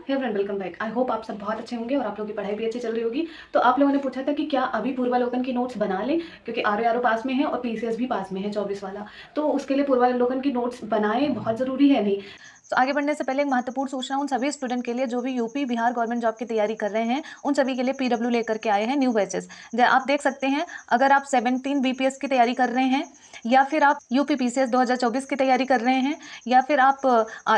Hey friend, welcome back. I hope आप सब बहुत अच्छे होंगे और आप लोगों की पढ़ाई भी अच्छी चल रही होगी। तो आप लोगों ने पूछा था कि क्या अभी पूर्वालोकन की नोट्स बना लें, क्योंकि आर पास में है और पीसीएस भी पास में है 24 वाला। तो उसके लिए पूर्वालोकन की नोट्स बनाएं, बहुत ज़रूरी है नहीं। तो आगे बढ़ने से पहले एक महत्वपूर्ण सूचना उन सभी स्टूडेंट के लिए जो भी यूपी बिहार गवर्नमेंट जॉब की तैयारी कर रहे हैं, उन सभी के लिए पीडब्ल्यू लेकर के आए हैं न्यू बैचेस। आप देख सकते हैं, अगर आप 17 बीपीएस की तैयारी कर रहे हैं, या फिर आप यूपी पीसीएस 2024 की तैयारी कर रहे हैं, या फिर आप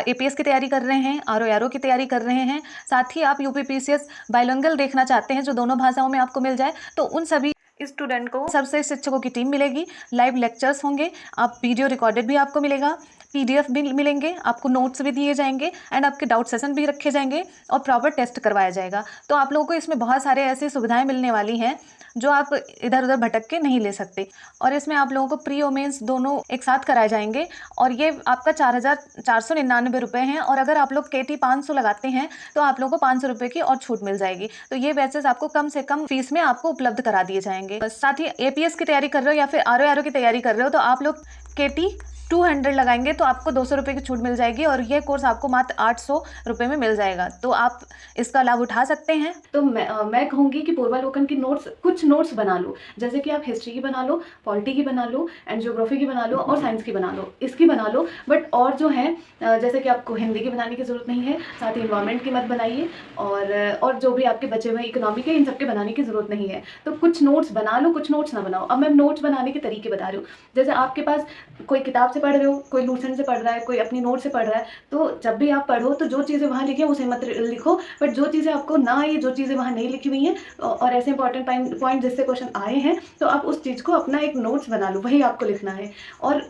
एपीएस की तैयारी कर रहे हैं, आरओ की तैयारी कर रहे हैं, साथ ही आप यूपी पीसीएस बाइलिंगुअल देखना चाहते हैं जो दोनों भाषाओं में आपको मिल जाए, तो उन सभी स्टूडेंट को सर्वश्रेष्ठ शिक्षकों की टीम मिलेगी। लाइव लेक्चर्स होंगे, आप वीडियो रिकॉर्डेड भी आपको मिलेगा, पीडीएफ भी मिलेंगे, आपको नोट्स भी दिए जाएंगे एंड आपके डाउट सेशन भी रखे जाएंगे और प्रॉपर टेस्ट करवाया जाएगा। तो आप लोगों को इसमें बहुत सारे ऐसी सुविधाएं मिलने वाली हैं जो आप इधर उधर भटक के नहीं ले सकते। और इसमें आप लोगों को प्री और मेंस दोनों एक साथ कराए जाएंगे और ये आपका 4,499 रुपये हैं। और अगर आप लोग केटी 500 लगाते हैं तो आप लोगों को 500 रुपये की और छूट मिल जाएगी। तो ये बैचेस आपको कम से कम फीस में आपको उपलब्ध करा दिए जाएंगे। साथ ही एपीएस की तैयारी कर रहे हो या फिर आरओ की तैयारी कर रहे हो तो आप लोग केटी 200 लगाएंगे तो आपको 200 रुपये की छूट मिल जाएगी और ये कोर्स आपको मात्र 800 रुपये में मिल जाएगा। तो आप इसका लाभ उठा सकते हैं। तो मैं कहूँगी कि पूर्वालोकन की नोट्स, कुछ नोट्स बना लो, जैसे कि आप हिस्ट्री की बना लो, पॉलिटी की बना लो, एंड ज्योग्राफी की बना लो और साइंस की बना लो, इसकी बना लो। बट और जो है, जैसे कि आपको हिंदी की बनाने की ज़रूरत नहीं है, साथ ही इन्वायरमेंट की मत बनाइए, और जो भी आपके बचे हुए इकोनॉमी के, इन सब के बनाने की ज़रूरत नहीं है। तो कुछ नोट्स बना लो, कुछ नोट्स ना बनाओ। अब मैं नोट्स बनाने के तरीके बता रही हूँ। जैसे आपके पास कोई किताब से पढ़ रहे हो, कोई लूसेंट से पढ़ रहा है, कोई अपनी नोट से पढ़ रहा है, तो जब भी आप पढ़ो तो जो चीज़ें वहाँ लिखी है उसे मत लिखो। बट जो चीज़ें आपको ना आए, जो चीज़ें वहाँ नहीं लिखी हुई हैं और ऐसे इंपॉर्टेंट पॉइंट जिससे क्वेश्चन आए हैं, तो आप उस चीज़ को अपना एक नोट्स बना लो, वही आपको लिखना है। और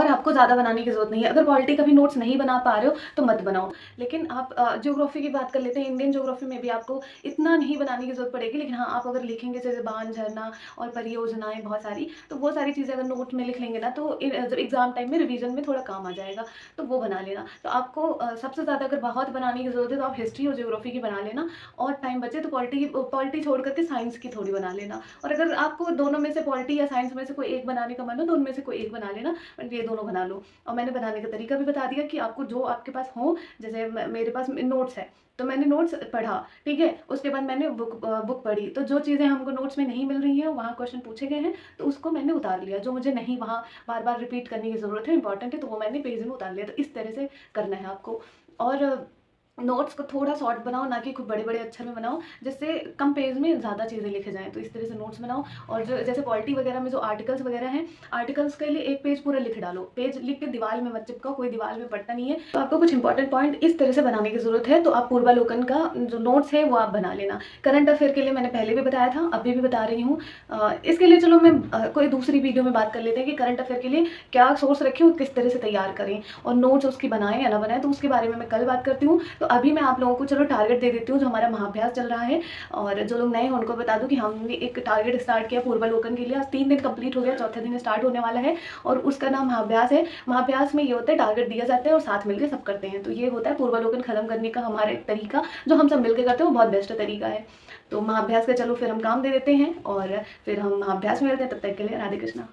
आपको ज़्यादा बनाने की ज़रूरत नहीं है। अगर पॉलिटी का भी नोट्स नहीं बना पा रहे हो तो मत बनाओ। लेकिन आप ज्योग्राफी की बात कर लेते हैं। इंडियन ज्योग्राफी में भी आपको इतना नहीं बनाने की ज़रूरत पड़ेगी, लेकिन हाँ, आप अगर लिखेंगे जैसे बांध, झरना और परियोजनाएं बहुत सारी, तो वो सारी चीज़ें अगर नोट में लिख लेंगे ना, तो एग्जाम टाइम में रिवीजन में थोड़ा काम आ जाएगा। तो वो बना लेना। तो आपको सबसे ज़्यादा अगर बहुत बनाने की ज़रूरत है तो आप हिस्ट्री और ज्योग्राफी की बना लेना, और टाइम बचे तो पॉलिटी छोड़ करके साइंस की थोड़ी बना लेना। और अगर आपको दोनों में से, पॉलिटी या साइंस में से कोई एक बनाने का मन हो, तो उनमें से कोई एक बना लेना, बट ये दोनों बना लो। और मैंने बनाने का तरीका भी बता दिया कि आपको जो आपके पास हो। जैसे मेरे पास नोट्स है तो मैंने नोट्स पढ़ा, ठीक है, उसके बाद मैंने बुक पढ़ी, तो जो चीज़ें हमको नोट्स में नहीं मिल रही हैं, वहाँ क्वेश्चन पूछे गए हैं, तो उसको मैंने उतार लिया। जो मुझे नहीं वहाँ बार बार रिपीट करने की ज़रूरत है, इंपॉर्टेंट है, तो वो मैंने पेज में उतार लिया। तो इस तरह से करना है आपको। और नोट्स को थोड़ा शॉर्ट बनाओ, ना कि खूब बड़े बड़े अक्षर में बनाओ, जिससे कम पेज में ज़्यादा चीज़ें लिखे जाएँ। तो इस तरह से नोट्स बनाओ। और जो जैसे पॉलिटी वगैरह में जो आर्टिकल्स वगैरह हैं, आर्टिकल्स के लिए एक पेज पूरा लिख डालो। पेज लिख के दीवार में मत चिपकाओ, कोई दीवार में पढ़ता नहीं है। तो आपको कुछ इंपॉर्टेंट पॉइंट इस तरह से बनाने की ज़रूरत है। तो आप पूर्वालोकन का जो नोट्स है वो आप बना लेना। करंट अफेयर के लिए मैंने पहले भी बताया था, अभी भी बता रही हूँ। इसके लिए चलो मैं कोई दूसरी वीडियो में बात कर लेते हैं कि करंट अफेयर के लिए क्या सोर्स रखें और किस तरह से तैयार करें, और नोट्स उसकी बनाएं या ना बनाएं, तो उसके बारे में मैं कल बात करती हूँ। तो अभी मैं आप लोगों को चलो टारगेट दे देती हूँ, जो हमारा महाअभ्यास चल रहा है। और जो लोग नए हैं उनको बता दूं कि हमने एक टारगेट स्टार्ट किया पूर्वालोकन के लिए। आज 3 दिन कंप्लीट हो गया, चौथे दिन स्टार्ट होने वाला है, और उसका नाम महाअभ्यास है। महाअभ्यास में ये होता है, टारगेट दिया जाता है और साथ मिलकर सब करते हैं। तो ये होता है पूर्वालोकन खत्म करने का हमारा एक तरीका, जो हम सब मिलकर करते हैं, वो बहुत बेस्ट तरीका है। तो महाअभ्यास का चलो फिर हम काम दे देते हैं और फिर हम महाअभ्यास में मिलते हैं। तब तक के लिए राधे कृष्णा।